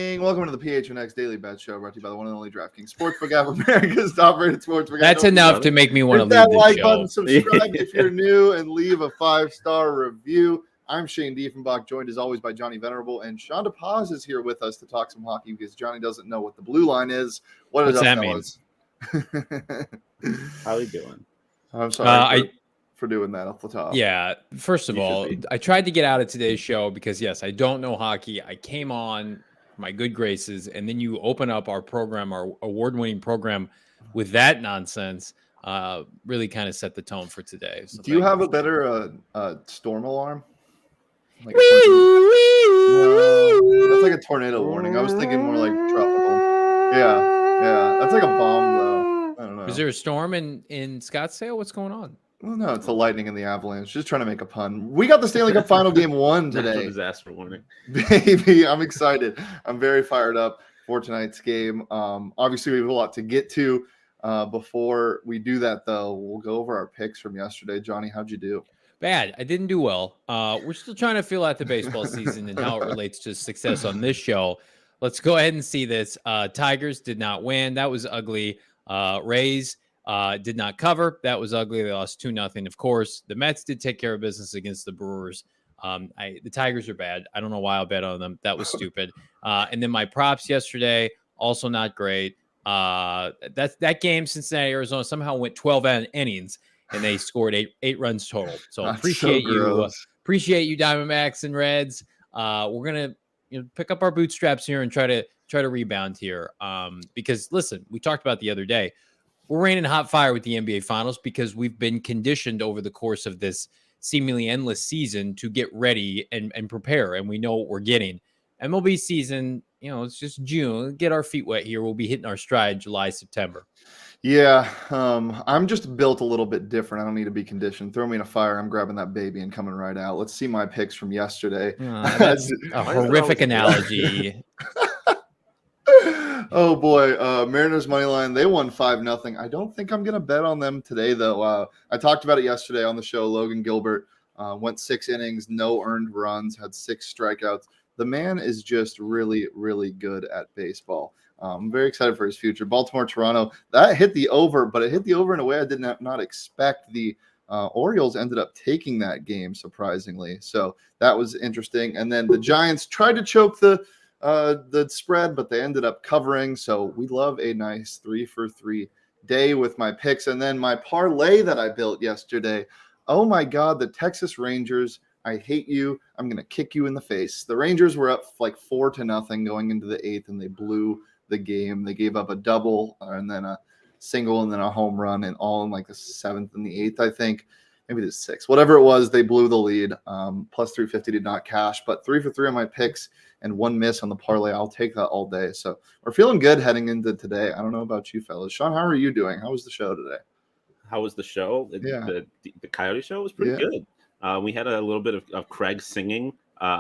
morning. Welcome to the PHNX Daily Bet Show, brought to you by the one and only DraftKings Sportsbook app, America's top-rated sportsbook. That's enough to make me want to leave that the like show. button, subscribe if you're new, and leave a 5-star review. I'm Shane Diefenbach, joined as always by Johnny Venerable, and Sean DePaz is here with us to talk some hockey because Johnny doesn't know what the blue line is. What's up, that fellas? How are you doing? I'm sorry for doing that off the top. Yeah, first of all, I tried to get out of today's show because, yes, I don't know hockey. I came on my good graces, and then you open up our program, our award-winning program, with that nonsense. Really kind of set the tone for today. So do you have a better storm alarm? Like that's like a tornado warning. I was thinking more like tropical. Yeah. That's like a bomb, though. I don't know. Is there a storm in Scottsdale? What's going on? Well, no, it's the Lightning and the Avalanche. Just trying to make a pun. We got the Stanley Cup Final Game 1 today. Natural disaster warning. Baby, I'm excited. I'm very fired up for tonight's game. Obviously, we have a lot to get to. Before we do that, though, we'll go over our picks from yesterday. Johnny, how'd you do? Bad. I didn't do well. We're still trying to feel out the baseball season and how it relates to success on this show. Let's go ahead and see this. Tigers did not win. That was ugly. Rays did not cover. That was ugly. They lost 2-0. Of course, the Mets did take care of business against the Brewers. The Tigers are bad. I don't know why I'll bet on them. That was stupid. And then my props yesterday, also not great. That game, Cincinnati, Arizona, somehow went 12 innings and they scored eight runs total. So appreciate you, Diamondbacks and Reds. We're gonna pick up our bootstraps here and try to rebound here. Because listen, we talked about the other day. We're raining hot fire with the NBA Finals because we've been conditioned over the course of this seemingly endless season to get ready and prepare, and we know what we're getting. MLB season, it's just June. Get our feet wet here. We'll be hitting our stride July, September. Yeah, I'm just built a little bit different. I don't need to be conditioned. Throw me in a fire. I'm grabbing that baby and coming right out. Let's see my picks from yesterday. That's a horrific analogy. Oh boy, Mariners money line. They won 5-0. I don't think I'm gonna bet on them today, though. I talked about it yesterday on the show. Logan Gilbert went 6 innings, no earned runs, had 6 strikeouts. The man is just really, really good at baseball. I'm very excited for his future. Baltimore, Toronto, that hit the over, but it hit the over in a way I did not expect. The Orioles ended up taking that game, surprisingly. So that was interesting. And then the Giants tried to choke the spread, but they ended up covering. So we love a nice 3-for-3 day with my picks. And then my parlay that I built yesterday. Oh my God, the Texas Rangers. I hate you. I'm going to kick you in the face. The Rangers were up like 4-0 going into the 8th, and they blew the game. They gave up a double and then a single and then a home run, and all in like the 7th and the 8th, I think. Maybe the 6th. Whatever it was, they blew the lead. Plus 350 did not cash, but 3-for-3 on my picks and 1 miss on the parlay. I'll take that all day. So we're feeling good heading into today. I don't know about you fellas. Sean, how are you doing? How was the show today? How was the show? Yeah. The Coyote show was pretty good. We had a little bit of Craig singing,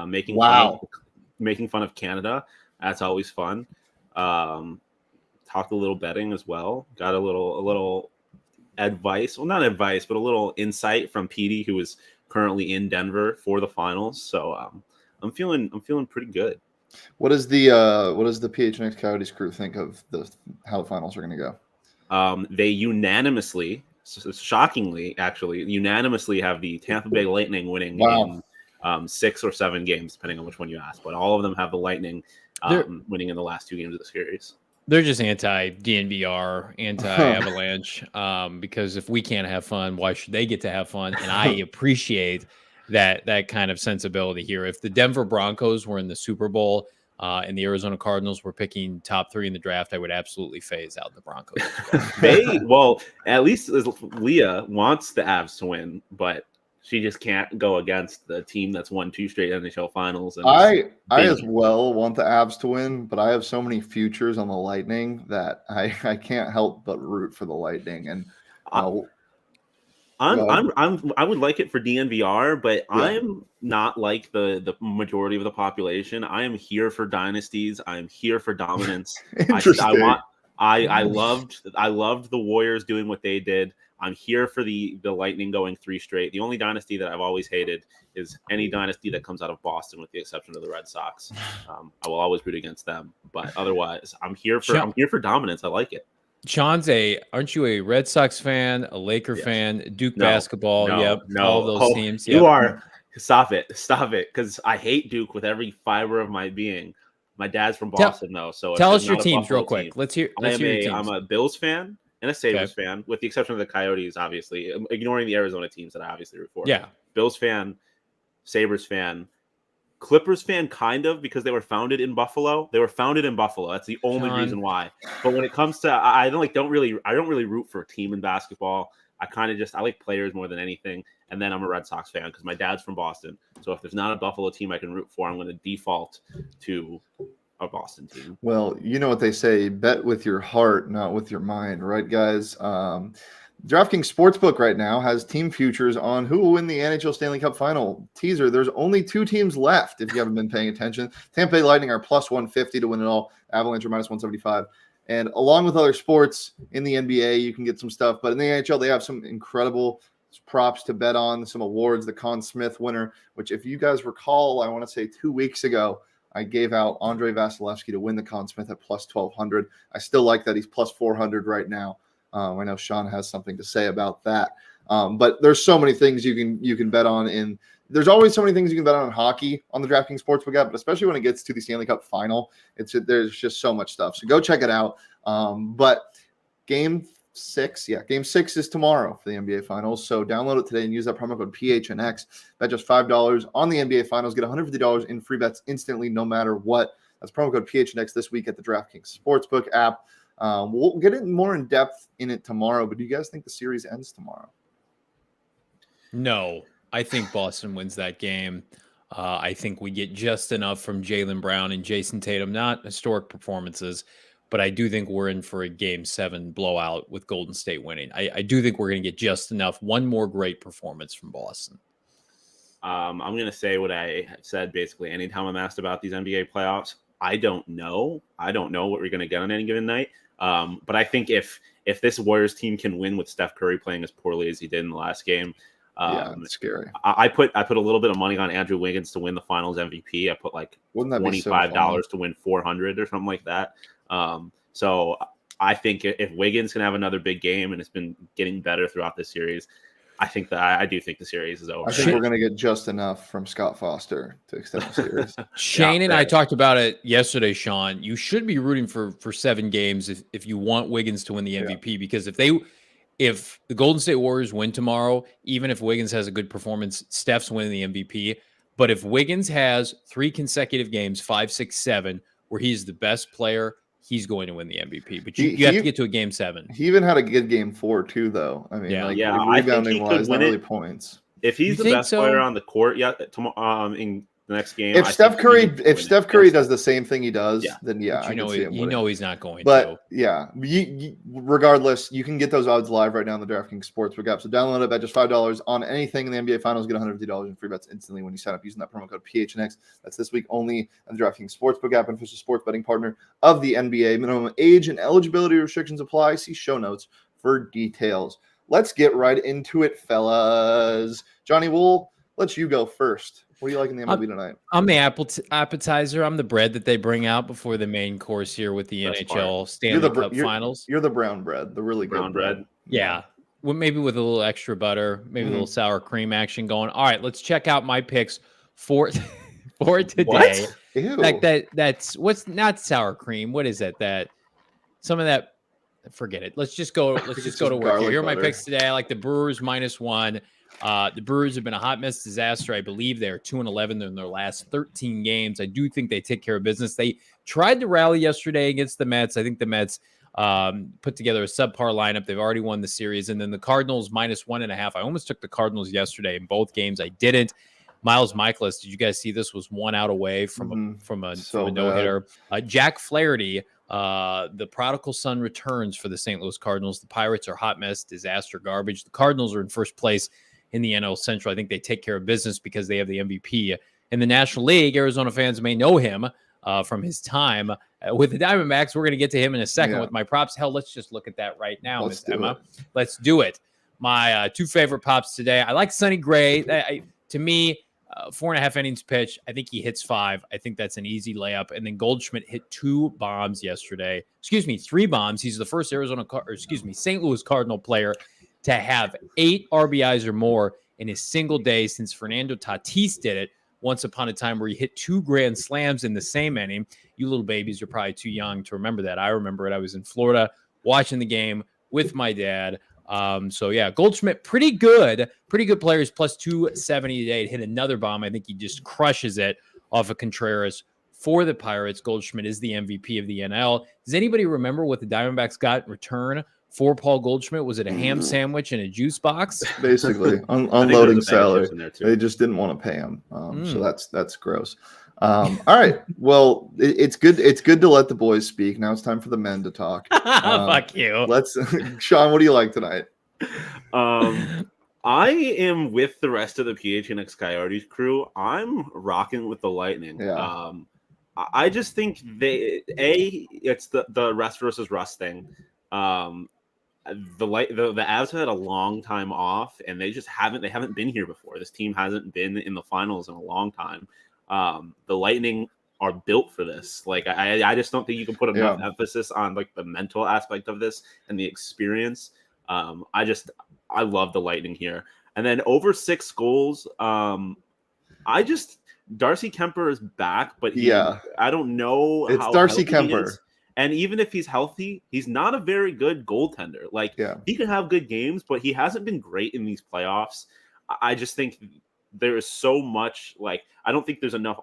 making fun of Canada. That's always fun. Talked a little betting as well. Got a little advice. Well, not advice, but a little insight from Petey, who is currently in Denver for the finals. So I'm feeling pretty good. What does the PHNX Coyotes crew think of how the finals are going to go? They unanimously. Shockingly, actually, unanimously have the Tampa Bay Lightning winning in 6 or 7 games, depending on which one you ask. But all of them have the Lightning winning in the last 2 games of the series. They're just anti-DNVR, anti-Avalanche, because if we can't have fun, why should they get to have fun? And I appreciate that kind of sensibility here. If the Denver Broncos were in the Super Bowl and the Arizona Cardinals were picking top 3 in the draft, I would absolutely phase out the Broncos. At least Leah wants the Avs to win, but she just can't go against the team that's won 2 straight NHL finals. And I as well want the Avs to win, but I have so many futures on the Lightning that I can't help but root for the Lightning. And I would like it for DNVR, but I'm not like the majority of the population. I am here for dynasties. I am here for dominance. I loved the Warriors doing what they did. I'm here for the Lightning going 3 straight. The only dynasty that I've always hated is any dynasty that comes out of Boston, with the exception of the Red Sox. I will always root against them, but otherwise, I'm here for dominance. I like it. Sean's aren't you a Red Sox fan, a Laker fan, Duke basketball? All of those teams. You are. Stop it, because I hate Duke with every fiber of my being. My dad's from Boston, though. So tell us your teams real quick. Let's hear your teams. I'm a Bills fan and a Sabres fan, with the exception of the Coyotes, obviously, ignoring the Arizona teams that I obviously root for. Yeah. Bills fan, Sabres fan, Clippers fan, kind of, because they were founded in Buffalo. That's the only reason why. But when it comes to, I don't really root for a team in basketball. I like players more than anything. And then I'm a Red Sox fan because my dad's from Boston. So if there's not a Buffalo team I can root for, I'm going to default to a Boston team. Well, you know what they say, bet with your heart, not with your mind, right, guys? DraftKings Sportsbook right now has team futures on who will win the NHL Stanley Cup Final. Teaser, there's only 2 teams left if you haven't been paying attention. Tampa Bay Lightning are plus 150 to win it all. Avalanche are minus 175. And along with other sports in the NBA, you can get some stuff. But in the NHL, they have some incredible props to bet on, some awards. The Conn Smythe winner, which if you guys recall, I want to say 2 weeks ago, I gave out Andrei Vasilevskiy to win the Conn Smythe at plus 1,200. I still like that. He's plus 400 right now. I know Shawn has something to say about that. But there's so many things you can bet on. There's always so many things you can bet on in hockey on the DraftKings Sportsbook app, but especially when it gets to the Stanley Cup Final, there's just so much stuff. So go check it out. But Game 6 is tomorrow for the NBA Finals. So download it today and use that promo code PHNX. Bet just $5 on the NBA Finals. Get $150 in free bets instantly, no matter what. That's promo code PHNX this week at the DraftKings Sportsbook app. We'll get it more in depth in it tomorrow, but do you guys think the series ends tomorrow? No, I think Boston wins that game. I think we get just enough from Jaylen Brown and Jason Tatum, not historic performances, but I do think we're in for a Game 7 blowout with Golden State winning. I do think we're going to get just enough. One more great performance from Boston. I'm going to say what I said basically anytime I'm asked about these NBA playoffs. I don't know what we're going to get on any given night. But I think if this Warriors team can win with Steph Curry playing as poorly as he did in the last game, it's scary. I put a little bit of money on Andrew Wiggins to win the Finals MVP. I put like $25 to win 400 or something like that. So I think if Wiggins can have another big game, and it's been getting better throughout this series, I do think the series is over. I think we're going to get just enough from Scott Foster to extend the series. Shane and I talked about it yesterday, Shawn. You should be rooting for 7 games if you want Wiggins to win the MVP, because if the Golden State Warriors win tomorrow, even if Wiggins has a good performance, Steph's winning the MVP. But if Wiggins has 3 consecutive games, 5, 6, 7, where he's the best player, he's going to win the MVP. But you have to get to a Game 7. He even had a good Game 4 too, though. I mean, rebounding wise, not really points. If he's the best player on the court, in the next game. If Steph Curry does the same thing he does, then I can see him winning. He's not going to. But regardless, you can get those odds live right now on the DraftKings Sportsbook app. So download it at just $5 on anything in the NBA Finals. Get $150 in free bets instantly when you sign up using that promo code PHNX. That's this week only on the DraftKings Sportsbook app, and official sports betting partner of the NBA. Minimum age and eligibility restrictions apply. See show notes for details. Let's get right into it, fellas. Johnny, we'll let you go first. What do you like in the MLB tonight? I'm the appetizer. I'm the bread that they bring out before the main course here with the NHL Stanley Cup Finals. You're the brown bread, the really good bread. Yeah. Well, maybe with a little extra butter, maybe a little sour cream action going. All right, let's check out my picks for today. What? Ew. Like that's what's not sour cream. What is that? Some of that. Forget it. Let's just go to work here. Here are my picks today. I like the Brewers -1. The Brewers have been a hot mess disaster. I believe they're 2-11 in their last 13 games. I do think they take care of business. They tried to rally yesterday against the Mets. I think the Mets put together a subpar lineup. They've already won the series. And then the Cardinals -1.5. I almost took the Cardinals yesterday in both games. I didn't. Miles Michaelis, did you guys see this? Was 1 out away from a no-hitter. Jack Flaherty, the prodigal son, returns for the St. Louis Cardinals. The Pirates are hot mess, disaster, garbage. The Cardinals are in first place in the NL Central. I think they take care of business because they have the MVP in the National League. Arizona fans may know him from his time with the Diamondbacks. We're going to get to him in a second with my props. Hell, let's just look at that right now, Miss Emma. Let's do it. my two favorite pops today. I like Sonny Gray. To me, 4.5 innings pitch. I think he hits 5. I think that's an easy layup. And then Goldschmidt hit 2 bombs yesterday. 3 bombs. He's the first St. Louis Cardinal player to have 8 RBIs or more in a single day since Fernando Tatis did it once upon a time, where he hit 2 grand slams in the same inning. You little babies are probably too young to remember that. I remember it. I was in Florida watching the game with my dad. So yeah, Goldschmidt, pretty good players, plus 270 today. Hit another bomb. I think he just crushes it off of Contreras for the Pirates. Goldschmidt is the MVP of the NL. Does anybody remember what the Diamondbacks got in return for Paul Goldschmidt? Was it a ham sandwich and a juice box? Basically, unloading salary. They just didn't want to pay him. So that's gross. All right. Well, it's good. It's good to let the boys speak. Now it's time for the men to talk. Fuck you. Sean, what do you like tonight? I am with the rest of the PHNX Coyotes crew. I'm rocking with the Lightning. Yeah. I just think it's the rest versus rust thing. The Avs had a long time off, and they haven't been here before. This team hasn't been in the finals in a long time. The Lightning are built for this. Like, I just don't think you can put enough emphasis on like the mental aspect of this and the experience. I love the Lightning here. And then over 6 goals. Darcy Kemper is back, but I don't know. It's how Darcy Kemper. And even if he's healthy, he's not a very good goaltender. Like, he can have good games, but he hasn't been great in these playoffs. I just think there is so much, like, I don't think there's enough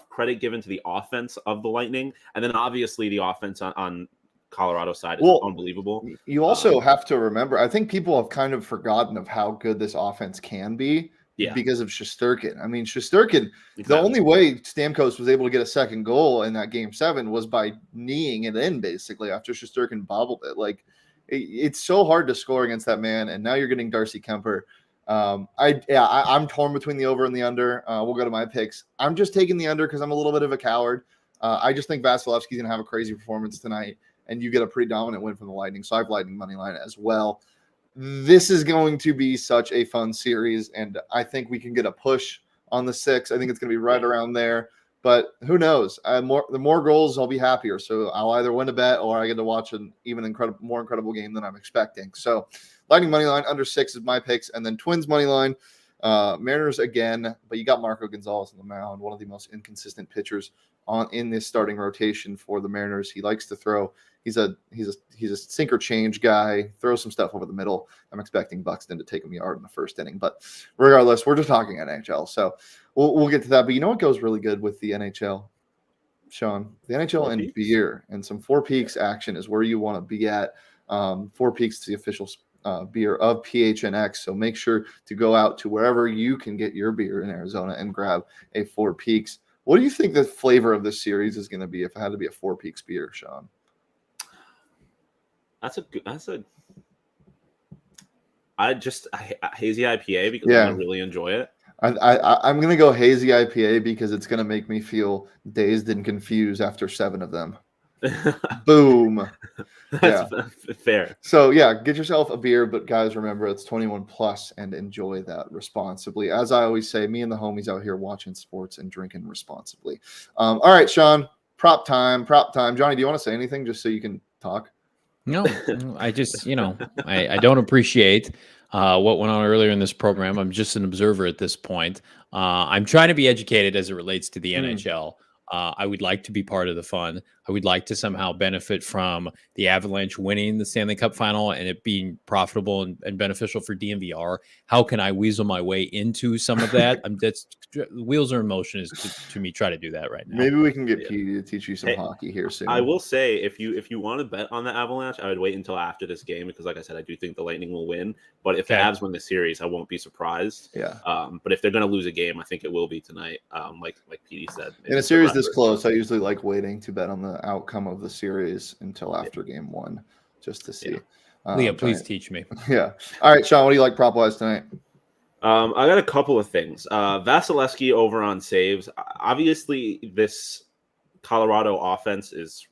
credit given to the offense of the Lightning. And then obviously the offense on Colorado side is unbelievable. You also have to remember, I think people have kind of forgotten of how good this offense can be. Because of Shesterkin. I mean, Shesterkin, the only way Stamkos was able to get a second goal in that game 7 was by kneeing it in, basically, after Shesterkin bobbled it. Like, it's so hard to score against that man, and now you're getting Darcy Kemper. I'm torn between the over and the under. We'll go to my picks. I'm just taking the under because I'm a little bit of a coward. I just think Vasilevskiy's going to have a crazy performance tonight, and you get a pretty dominant win from the Lightning. So I have Lightning money line as well. This is going to be such a fun series, and I think we can get a push on the 6. I think it's going to be right around there, but who knows? The more goals, I'll be happier. So I'll either win a bet or I get to watch an even more incredible game than I'm expecting. So Lightning money line under 6 is my picks, and then Twins money line, Mariners again, but you got Marco Gonzalez on the mound, one of the most inconsistent pitchers in this starting rotation for the Mariners. He likes to throw. He's a sinker change guy, throw some stuff over the middle. I'm expecting Buxton to take him a yard in the first inning, but regardless, we're just talking NHL, so we'll get to that. But you know what goes really good with the NHL, Sean? The NHL and beer, and some Four Peaks action is where you want to be at. Four Peaks is the official beer of PHNX, so make sure to go out to wherever you can get your beer in Arizona and grab a Four Peaks. What do you think the flavor of this series is going to be if it had to be a Four Peaks beer, Sean? Hazy IPA because I really enjoy it. I'm going to go hazy IPA because it's going to make me feel dazed and confused after 7 of them. Boom. That's fair. So get yourself a beer, but guys, remember it's 21 plus and enjoy that responsibly. As I always say, me and the homies out here watching sports and drinking responsibly. All right, Sean, prop time. Johnny, do you want to say anything just so you can talk? No, I just, I don't appreciate what went on earlier in this program. I'm just an observer at this point. I'm trying to be educated as it relates to the NHL. I would like to be part of the fun. I would like to somehow benefit from the Avalanche winning the Stanley Cup Final and it being profitable and beneficial for DNVR. How can I weasel my way into some of that? Wheels are in motion is to me try to do that right now. Maybe we can get Petey to teach you some hockey here soon. I will say if you want to bet on the Avalanche, I would wait until after this game because, like I said, I do think the Lightning will win. But if the Avs win the series, I won't be surprised. Yeah. But if they're going to lose a game, I think it will be tonight. Like Petey said, in a series this close, I usually like waiting to bet on the outcome of the series until after game 1, just to see. Leah, please teach me. Yeah. All right, Sean, what do you like prop-wise tonight? I got a couple of things. Vasilevskiy over on saves. Obviously, this Colorado offense is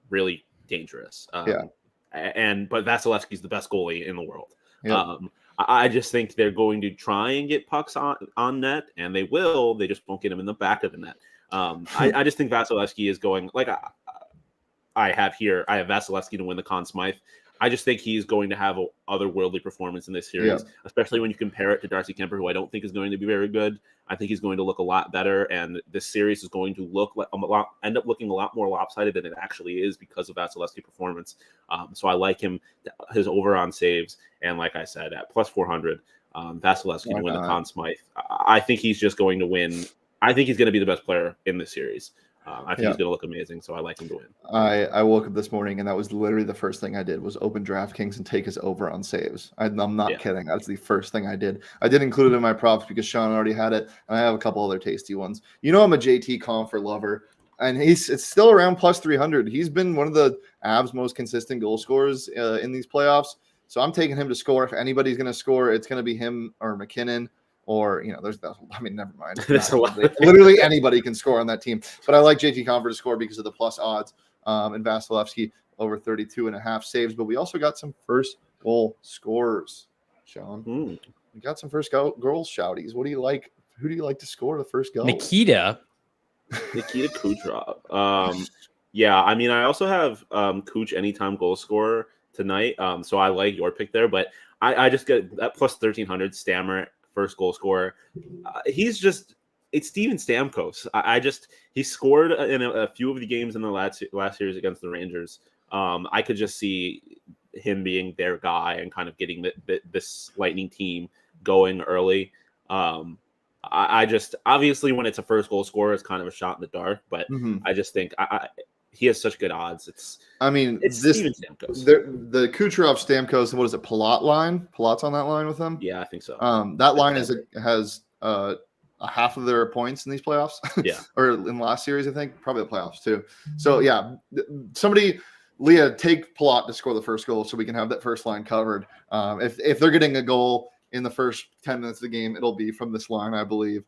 really dangerous. But Vasilevsky's the best goalie in the world. Yep. I just think they're going to try and get pucks on net, and they will. They just won't get them in the back of the net. I just think Vasilevskiy is going like I have Vasilevskiy to win the Conn Smythe. I just think he's going to have an otherworldly performance in this series, especially when you compare it to Darcy Kemper, who I don't think is going to be very good. I think he's going to look a lot better, and this series is going to end up looking a lot more lopsided than it actually is because of Vasilevskiy's performance. So I like his over on saves, and like I said, at plus 400, Vasilevskiy to win the Conn Smythe. I think he's just going to win. I think he's going to be the best player in this series. I think he's going to look amazing, so I like him to win. I woke up this morning, and that was literally the first thing I did was open DraftKings and take his over on saves. I'm not kidding. That's the first thing I did. I did include it in my props because Sean already had it, and I have a couple other tasty ones. You know I'm a JT Confer lover, and it's still around plus 300. He's been one of the Avs' most consistent goal scorers in these playoffs, so I'm taking him to score. If anybody's going to score, it's going to be him or MacKinnon. Or, never mind. Literally anybody can score on that team. But I like JT Confer to score because of the plus odds. And Vasilevskiy over 32.5 saves. But we also got some first goal scorers, Sean. We got some first goal shouties. What do you like? Who do you like to score the first goal? Nikita Kucherov. I also have Kuch anytime goal scorer tonight. So I like your pick there. But I just get that plus 1,300 Stammer first goal scorer. It's Steven Stamkos. He scored in a few of the games in the last series against the Rangers. I could just see him being their guy and kind of getting this Lightning team going early. I just obviously when it's a first goal scorer, it's kind of a shot in the dark, but I just think he has such good odds. It's Steven Stamkos. The Kucherov Stamkos, what is it? Palat line? Palat's on that line with them? Yeah, I think so. That line has a half of their points in these playoffs. Yeah. Or in last series, I think. Probably the playoffs too. So yeah, somebody, Leah, take Palat to score the first goal so we can have that first line covered. If they're getting a goal in the first 10 minutes of the game, it'll be from this line, I believe.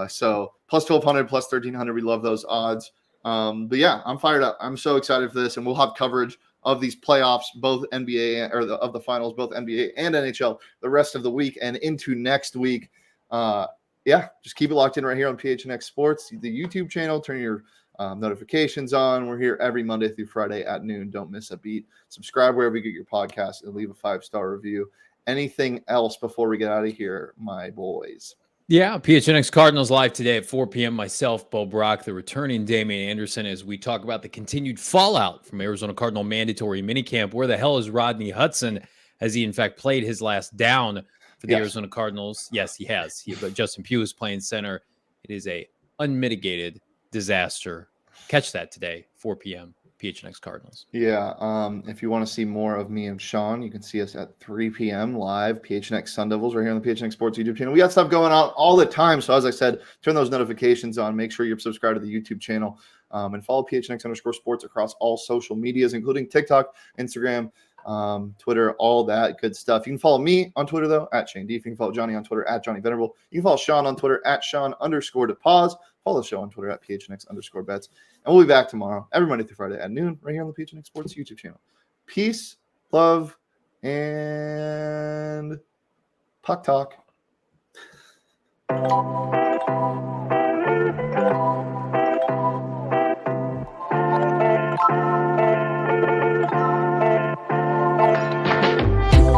So plus 1,200, plus 1,300. We love those odds. But yeah, I'm fired up. I'm so excited for this, and we'll have coverage of these playoffs, both NBA of the finals, both NBA and NHL, the rest of the week and into next week. Just keep it locked in right here on PHNX Sports, the YouTube channel. Turn your notifications on. We're here every Monday through Friday at noon. Don't miss a beat. Subscribe wherever you get your podcast and leave a 5-star review. Anything else before we get out of here, my boys? Yeah, PHNX Cardinals live today at 4 p.m. Myself, Bo Brock, the returning Damian Anderson, as we talk about the continued fallout from Arizona Cardinal mandatory minicamp. Where the hell is Rodney Hudson? Has he, in fact, played his last down for the Arizona Cardinals? Yes, he has. But Justin Pugh is playing center. It is a unmitigated disaster. Catch that today, 4 p.m. PHNX Cardinals. Yeah. If you want to see more of me and Sean, you can see us at 3 p.m. live, PHNX Sun Devils, right here on the PHNX Sports YouTube channel. We got stuff going on all the time. So as I said, turn those notifications on. Make sure you're subscribed to the YouTube channel and follow PHNX_sports across all social medias, including TikTok, Instagram, Twitter, all that good stuff. You can follow me on Twitter, though, at Shane Deef. You can follow Johnny on Twitter, at Johnny Venerable. You can follow Sean on Twitter, at Sean_DePause. Follow the show on Twitter, at PHNX_bets. And we'll be back tomorrow, every Monday through Friday at noon, right here on the PHNX Sports YouTube channel. Peace, love, and puck talk.